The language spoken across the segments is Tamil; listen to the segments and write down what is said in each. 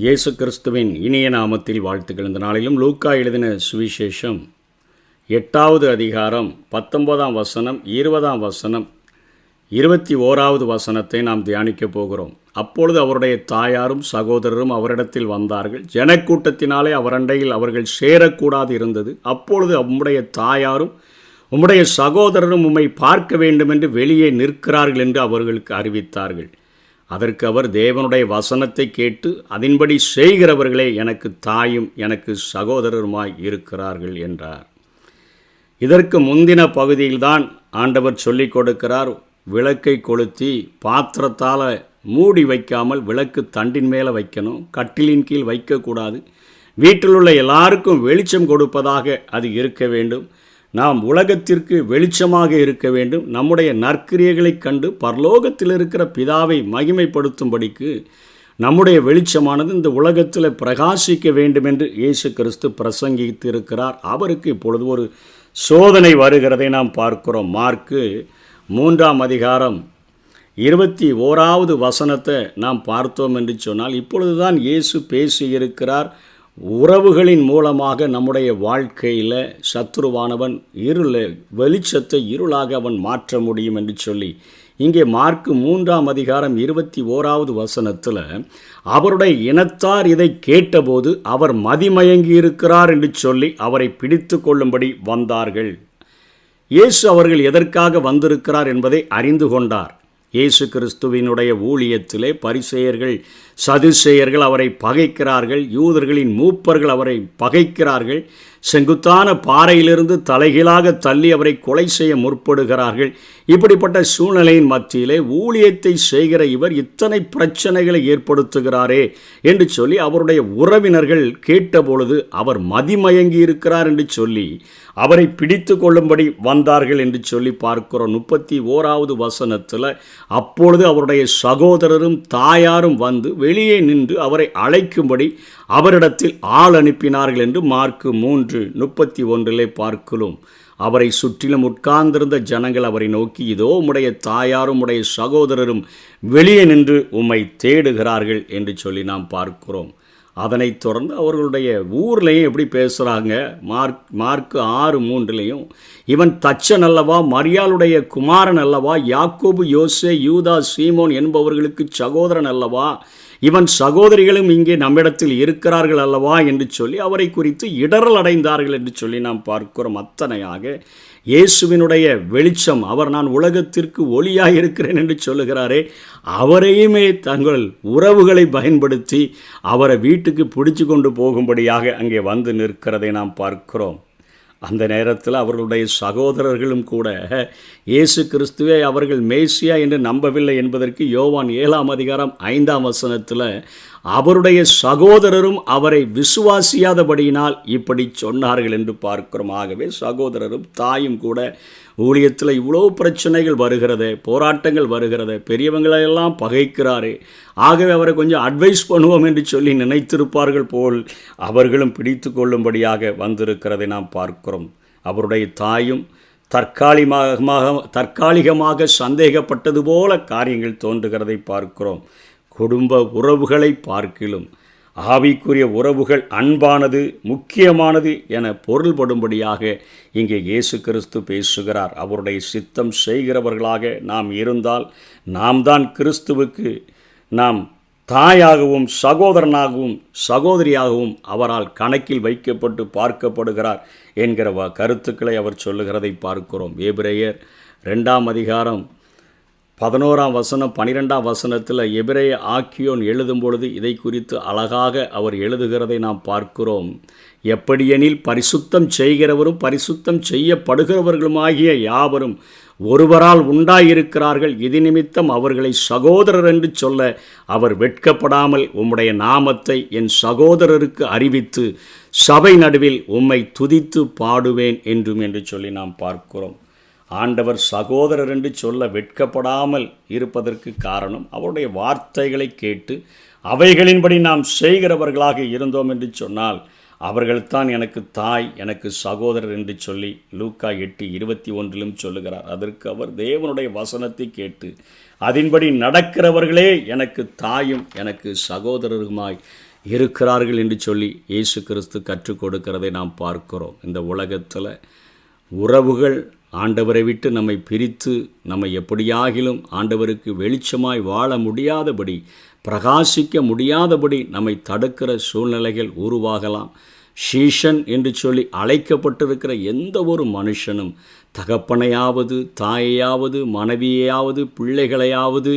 இயேசு கிறிஸ்துவின் இனிய நாமத்தில் வாழ்த்துக்கள். இந்த நாளிலும் லூக்கா எழுதின சுவிசேஷம் 8வது அதிகாரம் 19ஆம் வசனம் 20ஆம் வசனம் 21வது வசனத்தை நாம் தியானிக்கப் போகிறோம். அப்பொழுது அவருடைய தாயாரும் சகோதரரும் அவரிடத்தில் வந்தார்கள். ஜனக்கூட்டத்தினாலே அவரண்டையில் அவர்கள் சேரக்கூடாது இருந்தது. அப்பொழுது உம்முடைய தாயாரும் உம்முடைய சகோதரரும் உம்மை பார்க்க வேண்டுமென்று வெளியே நிற்கிறார்கள் என்று அவர்களுக்கு அறிவித்தார்கள். அதற்கு அவர், தேவனுடைய வசனத்தை கேட்டு அதன்படி செய்கிறவர்களே எனக்கு தாயும் எனக்கு சகோதரருமாய் இருக்கிறார்கள் என்றார். இதற்கு முந்தின பகுதியில்தான் ஆண்டவர் சொல்லிக் கொடுக்கிறார், விளக்கை கொளுத்தி பாத்திரத்தால் மூடி வைக்காமல் விளக்கு தண்டின் மேலே வைக்கணும், கட்டிலின் கீழ் வைக்கக்கூடாது, வீட்டில் உள்ள எல்லாருக்கும் வெளிச்சம் கொடுப்பதாக அது இருக்க வேண்டும், நாம் உலகத்திற்கு வெளிச்சமாக இருக்க வேண்டும், நம்முடைய நற்கிரியைகளை கண்டு பரலோகத்தில் இருக்கிற பிதாவை மகிமைப்படுத்தும்படிக்கு நம்முடைய வெளிச்சமானது இந்த உலகத்தில் பிரகாசிக்க வேண்டும் என்று இயேசு கிறிஸ்து பிரசங்கித்திருக்கிறார். அவருக்கு இப்பொழுது ஒரு சோதனை வருகிறதை நாம் பார்க்கிறோம். மார்க்கு 3ஆம் அதிகாரம் 21வது வசனத்தை நாம் பார்த்தோம் என்று சொன்னால், இப்பொழுதுதான் இயேசு பேசியிருக்கிறார். உறவுகளின் மூலமாக நம்முடைய வாழ்க்கையில் சத்துருவானவன் வெளிச்சத்தை இருளாக அவன் மாற்ற முடியும் என்று சொல்லி, இங்கே மார்க்கு 3ஆம் அதிகாரம் 21வது வசனத்தில் அவருடைய இனத்தார் இதை கேட்டபோது அவர் மதிமயங்கி இருக்கிறார் என்று சொல்லி அவரை பிடித்து கொள்ளும்படி வந்தார்கள். இயேசு அவர்கள் எதற்காக வந்திருக்கிறார் என்பதை அறிந்து கொண்டார். இயேசு கிறிஸ்துவினுடைய ஊழியத்திலே பரிசேயர்கள் சதுசேயர்கள் அவரை பகைக்கிறார்கள், யூதர்களின் மூப்பர்கள் அவரை பகைக்கிறார்கள், செங்குத்தான பாறையிலிருந்து தலைகீழாக தள்ளி அவரை கொலை செய்ய முற்படுகிறார்கள். இப்படிப்பட்ட சூழ்நிலையின் மத்தியிலே ஊழியத்தை செய்கிற இவர் இத்தனை பிரச்சனைகளை ஏற்படுத்துகிறாரே என்று சொல்லி அவருடைய உறவினர்கள் கேட்டபொழுது அவர் மதிமயங்கி இருக்கிறார் என்று சொல்லி அவரை பிடித்து கொள்ளும்படி வந்தார்கள் என்று சொல்லி பார்க்கிறோம். 31வது வசனத்தில் அப்பொழுது அவருடைய சகோதரரும் தாயாரும் வந்து வெளியே நின்று அவரை அழைக்கும்படி அவரிடத்தில் ஆள் அனுப்பினார்கள் என்று மார்க்கு 3:31 பார்க்கிறோம். அவரை சுற்றிலும் உட்கார்ந்திருந்த ஜனங்கள் அவரை நோக்கி, இதோ உம்முடைய தாயாரும் உம்முடைய சகோதரரும் வெளியே நின்று உம்மை தேடுகிறார்கள் என்று சொல்லி நாம் பார்க்கிறோம். அதனைத் தொடர்ந்து அவர்களுடைய ஊர்லேயும் எப்படி பேசுகிறாங்க, மார்க்கு 6:3 இவன் தச்சன் அல்லவா, மரியாளுடைய குமாரன் அல்லவா, யாக்கோபு யோசே யூதா சீமோன் என்பவர்களுக்கு சகோதரன் அல்லவா, இவன் சகோதரிகளும் இங்கே நம்மிடத்தில் இருக்கிறார்கள் அல்லவா என்று சொல்லி அவரை குறித்து இடரல் அடைந்தார்கள் என்று சொல்லி நாம் பார்க்கிறோம். அத்தனையாக இயேசுவினுடைய வெளிச்சம், அவர் நான் உலகத்திற்கு ஒளியாக இருக்கிறேன் என்று சொல்லுகிறாரே, அவரையுமே தங்கள் உறவுகளை பயன்படுத்தி அவரை வீட்டுக்கு பிடிச்சு கொண்டு போகும்படியாக அங்கே வந்து நிற்கிறதை நாம் பார்க்கிறோம். அந்த நேரத்தில் அவர்களுடைய சகோதரர்களும் கூட இயேசு கிறிஸ்துவே அவர்கள் மேசியா என்று நம்பவில்லை என்பதற்கு யோவான் 7ஆம் அதிகாரம் 5ஆம் வசனத்தில் அவருடைய சகோதரரும் அவரை விசுவாசியாதபடியினால் இப்படி சொன்னார்கள் என்று பார்க்கிறோம். ஆகவே சகோதரரும் தாயும் கூட ஊழியத்தில் இவ்வளோ பிரச்சனைகள் வருகிறது, போராட்டங்கள் வருகிறது, பெரியவங்களெல்லாம் பகைக்கிறாரே, ஆகவே அவரை கொஞ்சம் அட்வைஸ் பண்ணுவோம் என்று சொல்லி நினைத்திருப்பார்கள் போல் அவர்களும் பிடித்து கொள்ளும்படியாக வந்திருக்கிறதை நாம் பார்க்கிறோம். அவருடைய தாயும் தற்காலிகமாக சந்தேகப்பட்டது போல காரியங்கள் தோன்றுகிறதை பார்க்கிறோம். குடும்ப உறவுகளை பார்க்கிலும் ஆவிக்குரிய உறவுகள் அன்பானது, முக்கியமானது என பொருள்படும்படியாக இங்கே இயேசு கிறிஸ்து பேசுகிறார். அவருடைய சித்தம் செய்கிறவர்களாக நாம் இருந்தால் நாம் தான் கிறிஸ்துவுக்கு நாம் தாயாகவும் சகோதரனாகவும் சகோதரியாகவும் அவரால் கணக்கில் வைக்கப்பட்டு பார்க்கப்படுகிறார் என்கிற கருத்துக்களை அவர் சொல்லுகிறதை பார்க்கிறோம். எபிரேயர் 2ஆம் அதிகாரம் 11ஆம் வசனம் 12ஆம் வசனத்தில் எபிரேய ஆக்கியோன் எழுதும் பொழுது இதை குறித்து அழகாக அவர் எழுதுகிறதை நாம் பார்க்கிறோம். எப்படியெனில் பரிசுத்தம் செய்கிறவரும் பரிசுத்தம் செய்யப்படுகிறவர்களுமாகிய யாவரும் ஒருவரால் உண்டாயிருக்கிறார்கள், இது நிமித்தம் அவர்களை சகோதரர் என்று சொல்ல அவர் வெட்கப்படாமல் உம்முடைய நாமத்தை என் சகோதரருக்கு அறிவித்து சபை நடுவில் உம்மை துதித்து பாடுவேன் என்று சொல்லி நாம் பார்க்கிறோம். ஆண்டவர் சகோதரர் என்று சொல்ல வெட்கப்படாமல் இருப்பதற்கு காரணம் அவருடைய வார்த்தைகளை கேட்டு அவைகளின்படி நாம் செய்கிறவர்களாக இருந்தோம் என்று சொன்னால் அவர்கள்தான் எனக்கு தாய் எனக்கு சகோதரர் என்று சொல்லி லூக்கா 8:21 சொல்லுகிறார். அதற்கு அவர், தேவனுடைய வசனத்தை கேட்டு அதன்படி நடக்கிறவர்களே எனக்கு தாயும் எனக்கு சகோதரருமாய் இருக்கிறார்கள் என்று சொல்லி இயேசு கிறிஸ்து கற்றுக் கொடுக்கிறதை நாம் பார்க்கிறோம். இந்த உலகத்தில் உறவுகள் ஆண்டவரை விட்டு நம்மை பிரித்து நம்மை எப்படியாகிலும் ஆண்டவருக்கு வெளிச்சமாய் வாழ முடியாதபடி, பிரகாசிக்க முடியாதபடி நம்மை தடுக்கிற சூழ்நிலைகள் உருவாகலாம். சீஷன் என்று சொல்லி அழைக்கப்பட்டிருக்கிற எந்த ஒரு மனுஷனும் தகப்பனையாவது, தாயையாவது, மனைவியையாவது, பிள்ளைகளையாவது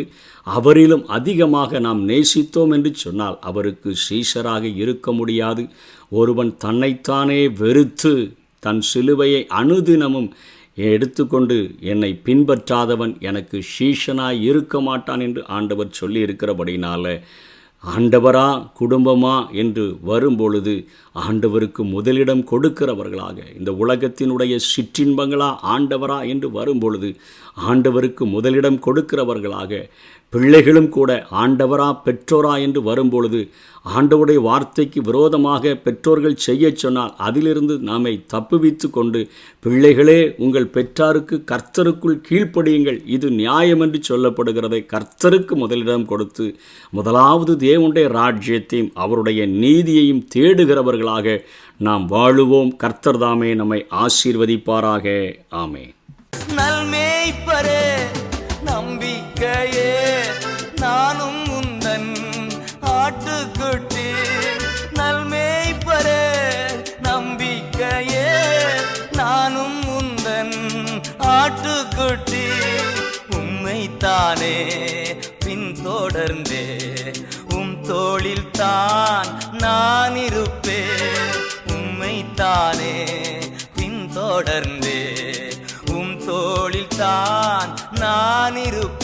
அவரிலும் அதிகமாக நாம் நேசித்தோம் என்று சொன்னால் அவருக்கு சீஷராக இருக்க முடியாது. ஒருவன் தன்னைத்தானே வெறுத்து தன் சிலுவையை அனுதினமும் எடுத்துக்கொண்டு என்னை பின்பற்றாதவன் எனக்கு சீஷனாய் இருக்க மாட்டான் என்று ஆண்டவர் சொல்லி இருக்கிறபடினால, ஆண்டவரா குடும்பமா என்று வரும்பொழுது ஆண்டவருக்கு முதலிடம் கொடுக்கிறவர்களாக, இந்த உலகத்தினுடைய சிற்றின்பங்களா ஆண்டவரா என்று வரும்பொழுது ஆண்டவருக்கு முதலிடம் கொடுக்கிறவர்களாக, பிள்ளைகளும் கூட ஆண்டவரா பெற்றோரா என்று வரும்பொழுது ஆண்டவருடைய வார்த்தைக்கு விரோதமாக பெற்றோர்கள் செய்ய சொன்னால் அதிலிருந்து நாமை தப்புவித்து கொண்டு, பிள்ளைகளே உங்கள் பெற்றாருக்கு கர்த்தருக்குள் கீழ்ப்படியுங்கள், இது நியாயம் என்று சொல்லப்படுகிறதை கர்த்தருக்கு முதலிடம் கொடுத்து முதலாவது தேவனுடைய ராஜ்யத்தையும் அவருடைய நீதியையும் தேடுகிறவர்களாக நாம் வாழுவோம். கர்த்தர் தாமே நம்மை ஆசீர்வதிப்பாராக. ஆமென். நல்மேய்ப்பரே நம்பிக்கையே, நானும் உந்தன் ஆட்டுக்குட்டி. நல்மேய்ப்பரே நம்பிக்கையே, நானும் உந்தன் ஆட்டுக்குட்டி. உம்மைத்தானே பின்தொடர்ந்தே உம் தோளில் தான் நான் இருப்பேன். உம்மைத்தானே பின்தொடர்ந்தே உம் தோளில் தான் நான் இருப்பேன்.